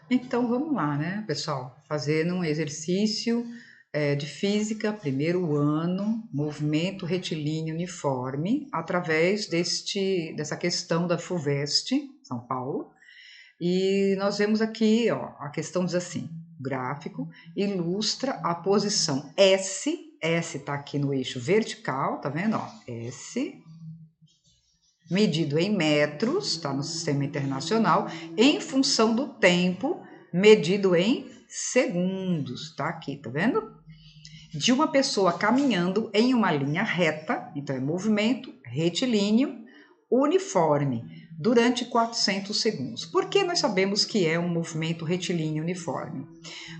Então vamos lá, né, pessoal? Fazendo um exercício de física, primeiro ano, movimento retilíneo uniforme, através dessa questão da FUVEST, São Paulo. E nós vemos aqui, ó, a questão diz assim: o gráfico ilustra a posição S, S está aqui no eixo vertical, tá vendo? Ó, S, medido em metros, está no sistema internacional, em função do tempo medido em segundos, tá aqui, tá vendo? De uma pessoa caminhando em uma linha reta, então é movimento retilíneo uniforme, durante 400 segundos. Por que nós sabemos que é um movimento retilíneo uniforme?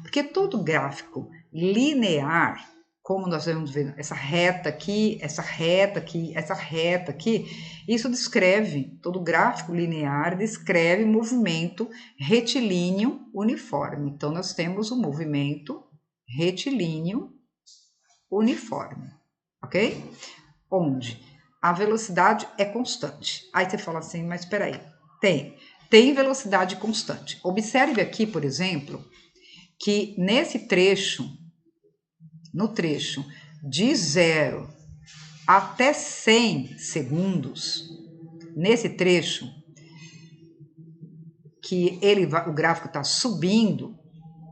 Porque todo gráfico linear, como nós vamos ver, essa reta aqui, essa reta aqui, essa reta aqui, isso descreve, todo gráfico linear descreve movimento retilíneo uniforme. Então, nós temos o movimento retilíneo uniforme, ok? Onde a velocidade é constante. Aí você fala assim, mas espera aí, tem velocidade constante. Observe aqui, por exemplo, que nesse trecho, no trecho de 0 até 100 segundos, nesse trecho que o gráfico está subindo,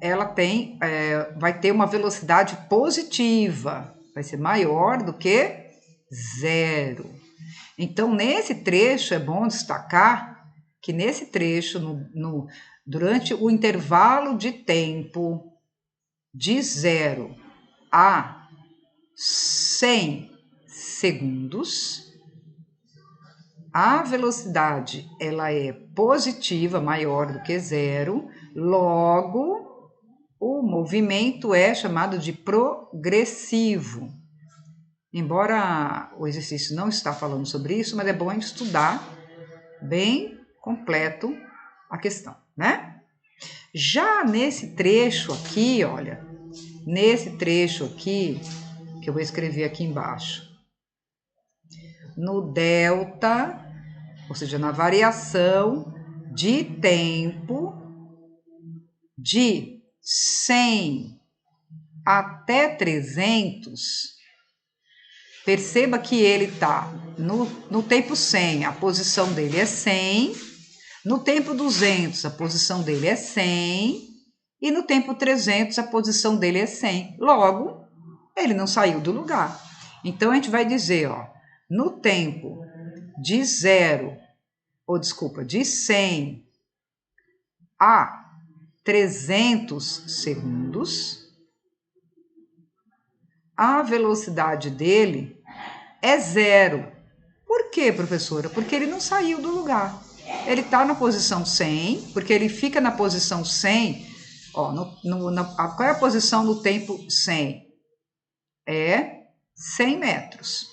ela vai ter uma velocidade positiva, vai ser maior do que 0. Então, nesse trecho, é bom destacar que nesse trecho, durante o intervalo de tempo de 0 a 100 segundos, a velocidade ela é positiva, maior do que 0, logo o movimento é chamado de progressivo. Embora o exercício não está falando sobre isso, mas é bom estudar bem completo a questão, né? Já nesse trecho aqui, olha, nesse trecho aqui, que eu vou escrever aqui embaixo, no delta, ou seja, na variação de tempo de 100 até 300, perceba que ele está no tempo 100, a posição dele é 100, no tempo 200, a posição dele é 100, e no tempo 300, a posição dele é 100. Logo, ele não saiu do lugar. Então, a gente vai dizer, ó, no tempo de 100 a 300 segundos, a velocidade dele é 0. Por quê, professora? Porque ele não saiu do lugar. Ele está na posição 100, porque ele fica na posição 100. Ó, qual é a posição no tempo 100? É 100 metros.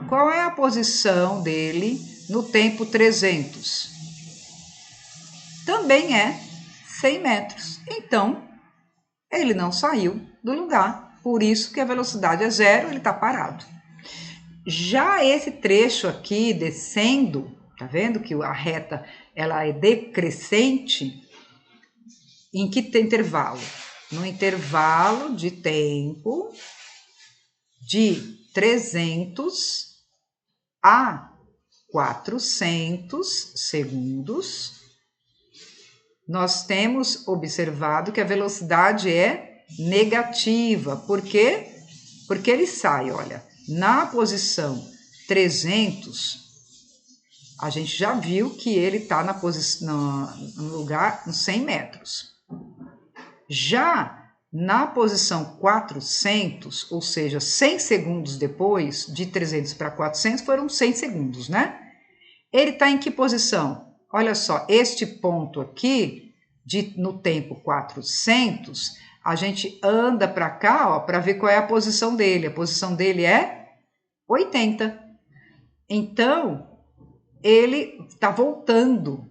Qual é a posição dele no tempo 300? Também é 100 metros. Então, ele não saiu do lugar. Por isso que a velocidade é 0, ele está parado. Já esse trecho aqui descendo, tá vendo que a reta ela é decrescente? Em que intervalo? No intervalo de tempo de 300 a 400 segundos, nós temos observado que a velocidade é negativa. Por quê? Porque ele sai, olha, na posição 300, a gente já viu que ele está no lugar nos 100 metros. Já na posição 400, ou seja, 100 segundos depois, de 300 para 400, foram 100 segundos, né? Ele está em que posição? Olha só, este ponto aqui, no tempo 400, a gente anda para cá, para ver qual é a posição dele. A posição dele é 80. Então, ele está voltando.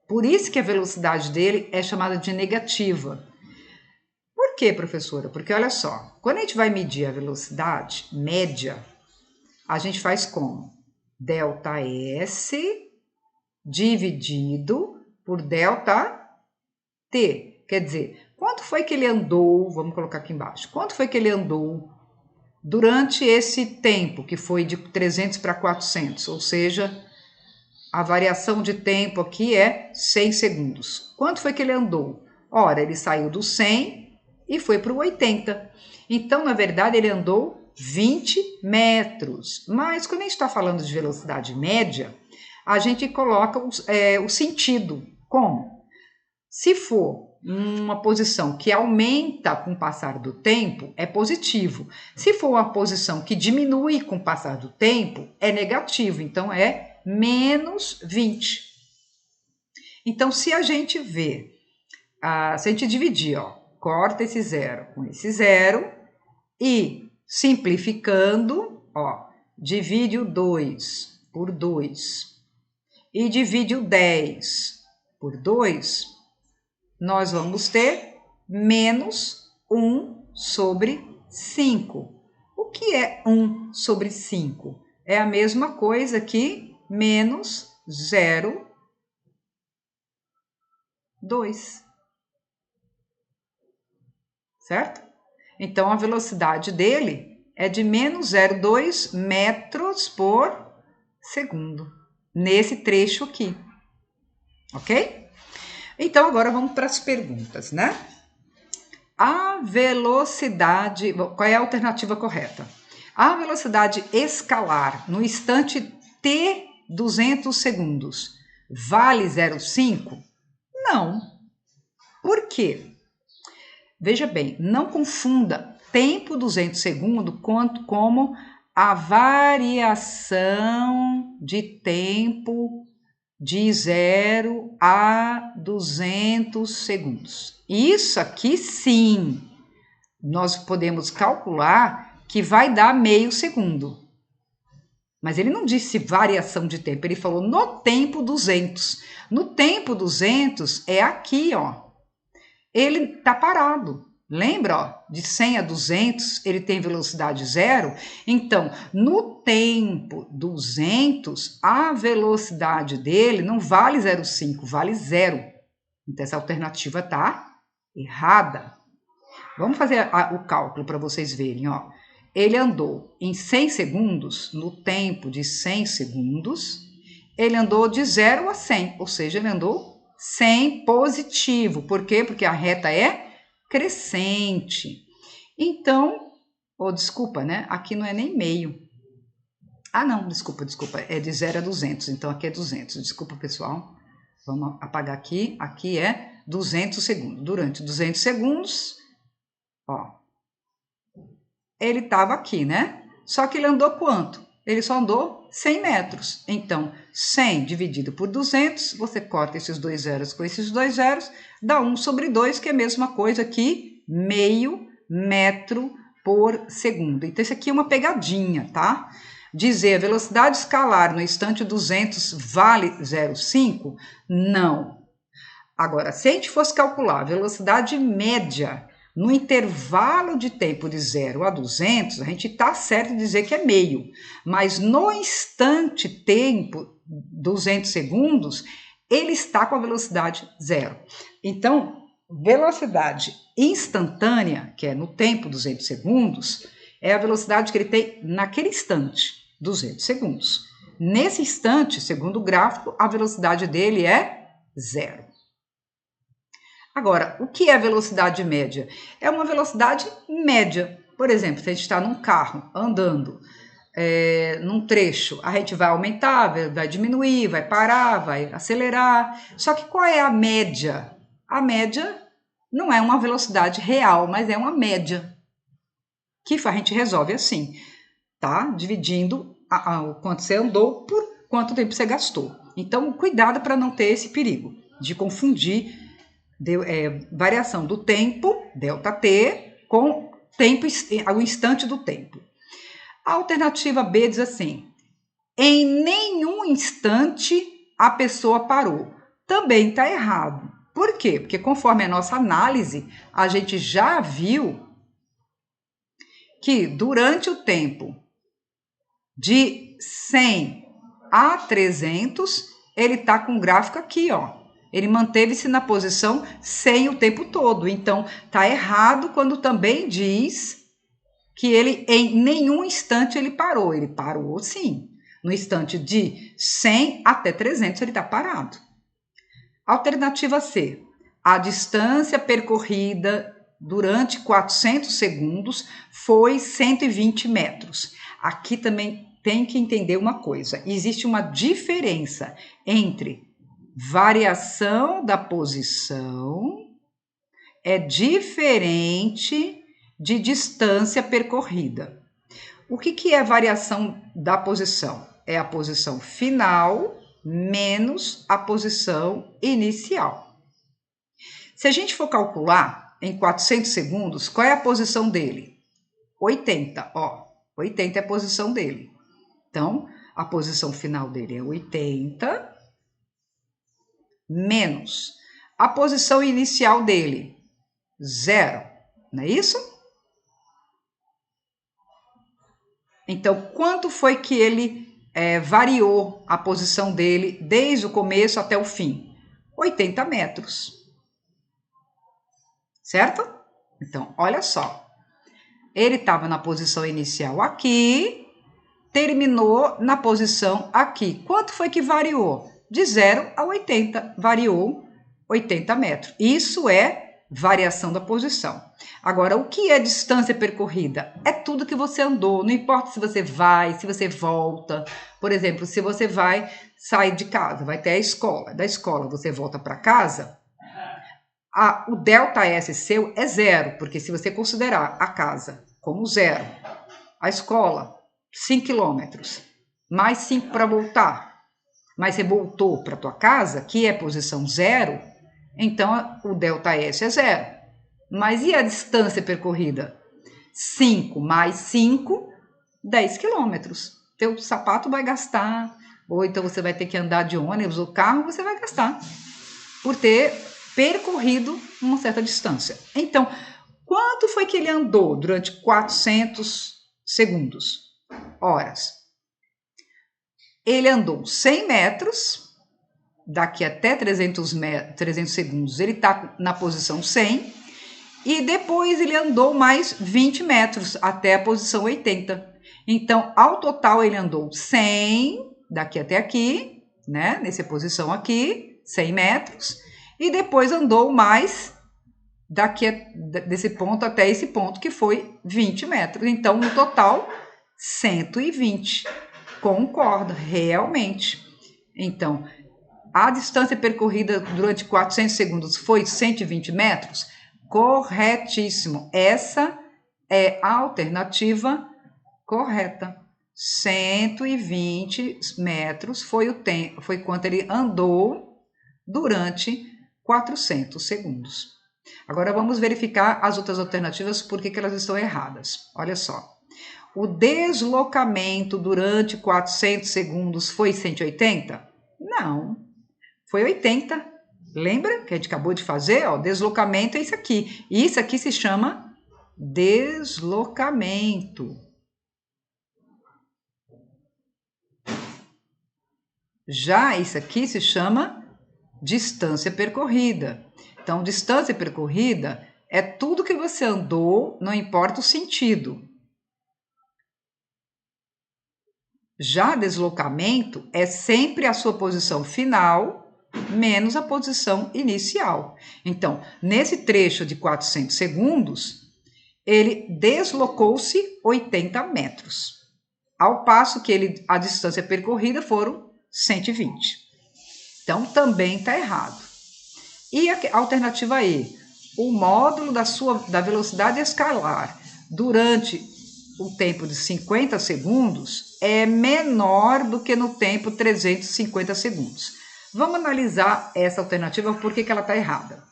Por isso que a velocidade dele é chamada de negativa. Por quê, professora? Porque olha só, quando a gente vai medir a velocidade média, a gente faz como? Delta S dividido por delta T, quer dizer, quanto foi que ele andou, vamos colocar aqui embaixo, quanto foi que ele andou durante esse tempo, que foi de 300 para 400, ou seja, a variação de tempo aqui é 100 segundos. Quanto foi que ele andou? Ora, ele saiu do 100 e foi para o 80. Então, na verdade, ele andou 20 metros. Mas, quando a gente está falando de velocidade média, a gente coloca o sentido. Como? Se for uma posição que aumenta com o passar do tempo, é positivo. Se for uma posição que diminui com o passar do tempo, é negativo. Então, é menos 20. Então, se a gente vê, se a gente dividir, ó, corta esse zero com esse zero e simplificando, ó, divide o 2 por 2 e divide o 10 por 2, nós vamos ter menos 1 sobre 5. O que é 1 sobre 5? É a mesma coisa que menos 0,2. Certo? Então, a velocidade dele é de menos 0,2 metros por segundo, nesse trecho aqui. Ok? Então, agora vamos para as perguntas, né? A velocidade... Qual é a alternativa correta? A velocidade escalar no instante t 200 segundos vale 0,5? Não. Por quê? Veja bem, não confunda tempo 200 segundos como a variação de tempo de 0 a 200 segundos. Isso aqui sim, nós podemos calcular que vai dar meio segundo. Mas ele não disse variação de tempo, ele falou no tempo 200. No tempo 200 é aqui, ó. Ele tá parado. Lembra, ó, de 100 a 200, ele tem velocidade zero. Então, no tempo 200, a velocidade dele não vale 0,5, vale 0. Então, essa alternativa tá errada. Vamos fazer o cálculo para vocês verem, ó. Ele andou em 100 segundos, no tempo de 100 segundos, ele andou de 0 a 100, ou seja, ele andou 100 positivo. Por quê? Porque a reta é crescente. Então, desculpa, né? Aqui não é nem meio. Ah, não, desculpa, é de 0 a 200, então aqui é 200. Desculpa, pessoal. Vamos apagar aqui. Aqui é 200 segundos. Durante 200 segundos, ó, ele estava aqui, né? Só que ele andou quanto? Ele só andou 100 metros. Então, 100 dividido por 200, você corta esses dois zeros com esses dois zeros, dá 1 sobre 2, que é a mesma coisa que meio metro por segundo. Então, isso aqui é uma pegadinha, tá? Dizer a velocidade escalar no instante 200 vale 0,5? Não. Agora, se a gente fosse calcular a velocidade média no intervalo de tempo de 0 a 200, a gente está certo de dizer que é meio. Mas no instante tempo, 200 segundos, ele está com a velocidade 0. Então, velocidade instantânea, que é no tempo 200 segundos, é a velocidade que ele tem naquele instante, 200 segundos. Nesse instante, segundo o gráfico, a velocidade dele é 0. Agora, o que é velocidade média? É uma velocidade média. Por exemplo, se a gente está num carro andando num trecho, a gente vai aumentar, vai diminuir, vai parar, vai acelerar. Só que qual é a média? A média não é uma velocidade real, mas é uma média que a gente resolve assim, tá? Dividindo o quanto você andou por quanto tempo você gastou. Então, cuidado para não ter esse perigo de confundir variação do tempo, ΔT, com tempo, o instante do tempo. A alternativa B diz assim: em nenhum instante a pessoa parou. Também está errado. Por quê? Porque conforme a nossa análise, a gente já viu que durante o tempo de 100 a 300, ele está com o gráfico aqui, ó. Ele manteve-se na posição 100 o tempo todo. Então, tá errado quando também diz que ele, em nenhum instante, ele parou. Ele parou, sim. No instante de 100 até 300, ele está parado. Alternativa C. A distância percorrida durante 400 segundos foi 120 metros. Aqui também tem que entender uma coisa. Existe uma diferença entre variação da posição é diferente de distância percorrida. O que é variação da posição? É a posição final menos a posição inicial. Se a gente for calcular em 400 segundos, qual é a posição dele? 80, ó. 80 é a posição dele. Então, a posição final dele é 80 menos a posição inicial dele, 0. Não é isso? Então, quanto foi que ele variou a posição dele desde o começo até o fim? 80 metros. Certo? Então, olha só. Ele estava na posição inicial aqui, terminou na posição aqui. Quanto foi que variou? De 0 a 80. Variou 80 metros. Isso é variação da posição. Agora, o que é distância percorrida? É tudo que você andou, não importa se você vai, se você volta. Por exemplo, se você vai sair de casa, vai até a escola. Da escola você volta para casa, o delta S seu é 0, porque se você considerar a casa como 0, a escola 5 quilômetros, mais 5 para voltar, mas você voltou para a tua casa, que é posição 0, então o delta S é 0. Mas e a distância percorrida? 5 mais 5, 10 quilômetros. Teu sapato vai gastar, ou então você vai ter que andar de ônibus ou carro, você vai gastar, por ter percorrido uma certa distância. Então, quanto foi que ele andou durante 400 segundos? Horas. Ele andou 100 metros, daqui até 300 segundos ele está na posição 100, e depois ele andou mais 20 metros até a posição 80. Então, ao total, ele andou 100, daqui até aqui, né? Nessa posição aqui, 100 metros, e depois andou mais desse ponto até esse ponto, que foi 20 metros. Então, no total, 120. Concordo, realmente. Então, a distância percorrida durante 400 segundos foi 120 metros? Corretíssimo. Essa é a alternativa correta. 120 metros foi quanto ele andou durante 400 segundos. Agora vamos verificar as outras alternativas, por que elas estão erradas. Olha só. O deslocamento durante 400 segundos foi 180? Não, foi 80. Lembra que a gente acabou de fazer? Ó, deslocamento é isso aqui. E isso aqui se chama deslocamento. Já isso aqui se chama distância percorrida. Então, distância percorrida é tudo que você andou, não importa o sentido. Já deslocamento é sempre a sua posição final menos a posição inicial. Então, nesse trecho de 400 segundos, ele deslocou-se 80 metros, ao passo que a distância percorrida foram 120. Então, também está errado. E a alternativa E, o módulo da velocidade escalar durante o tempo de 50 segundos é menor do que no tempo 350 segundos. Vamos analisar essa alternativa, por que ela está errada.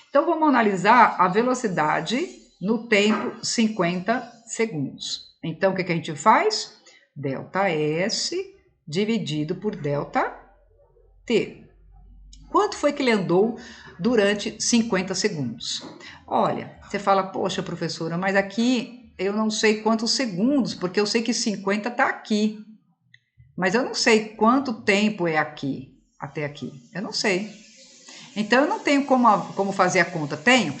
Então, vamos analisar a velocidade no tempo 50 segundos. Então, o que a gente faz? Delta S dividido por delta T. Quanto foi que ele andou durante 50 segundos? Olha, você fala, poxa, professora, mas aqui eu não sei quantos segundos, porque eu sei que 50 está aqui, mas eu não sei quanto tempo é aqui, até aqui, eu não sei. Então, eu não tenho como fazer a conta. Tem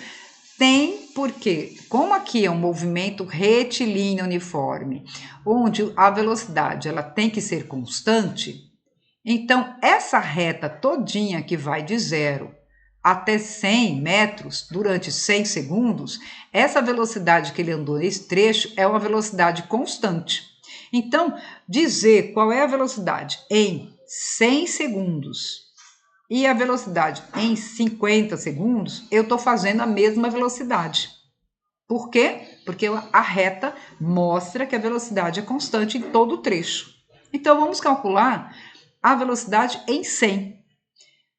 porque, como aqui é um movimento retilíneo uniforme, onde a velocidade ela tem que ser constante, então essa reta todinha que vai de 0 até 100 metros durante 100 segundos, essa velocidade que ele andou nesse trecho é uma velocidade constante. Então, dizer qual é a velocidade em 100 segundos e a velocidade em 50 segundos, eu estou fazendo a mesma velocidade. Por quê? Porque a reta mostra que a velocidade é constante em todo o trecho. Então, vamos calcular a velocidade em 100.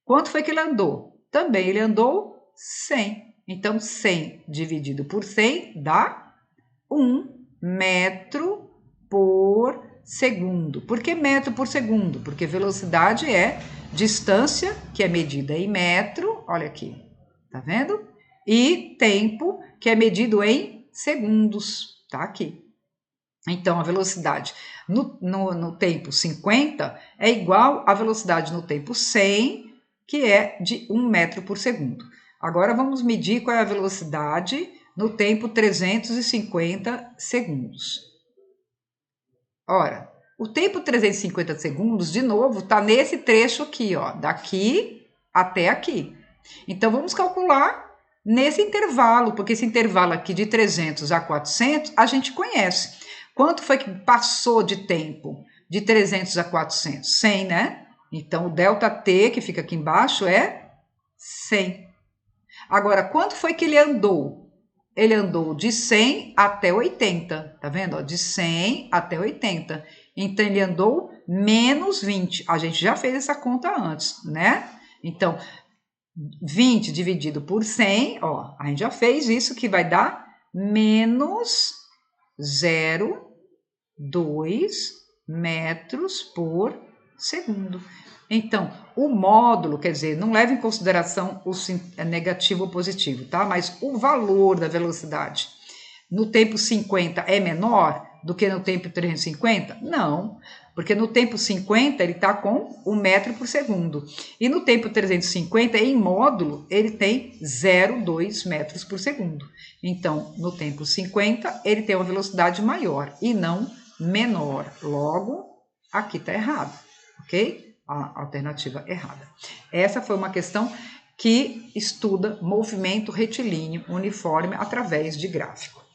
Quanto foi que ele andou? Também ele andou 100. Então, 100 dividido por 100 dá 1 metro por segundo. Por que metro por segundo? Porque velocidade é distância, que é medida em metro, olha aqui, tá vendo? E tempo, que é medido em segundos, tá aqui. Então, a velocidade no tempo 50 é igual à velocidade no tempo 100, que é de 1 metro por segundo. Agora, vamos medir qual é a velocidade no tempo 350 segundos. Ora, o tempo 350 segundos, de novo, está nesse trecho aqui, ó, daqui até aqui. Então, vamos calcular nesse intervalo, porque esse intervalo aqui de 300 a 400, a gente conhece. Quanto foi que passou de tempo de 300 a 400? 100, né? Então, o ΔT, que fica aqui embaixo, é 100. Agora, quanto foi que ele andou? Ele andou de 100 até 80, tá vendo? De 100 até 80. Então, ele andou menos 20. A gente já fez essa conta antes, né? Então, 20 dividido por 100, ó, a gente já fez isso, que vai dar menos 0,2 metros por segundo. Então, o módulo, quer dizer, não leva em consideração o negativo ou positivo, tá? Mas o valor da velocidade no tempo 50 é menor do que no tempo 350? Não, porque no tempo 50 ele está com 1 metro por segundo. E no tempo 350, em módulo, ele tem 0,2 metros por segundo. Então, no tempo 50, ele tem uma velocidade maior e não menor. Logo, aqui está errado, ok? A alternativa errada. Essa foi uma questão que estuda movimento retilíneo uniforme através de gráfico.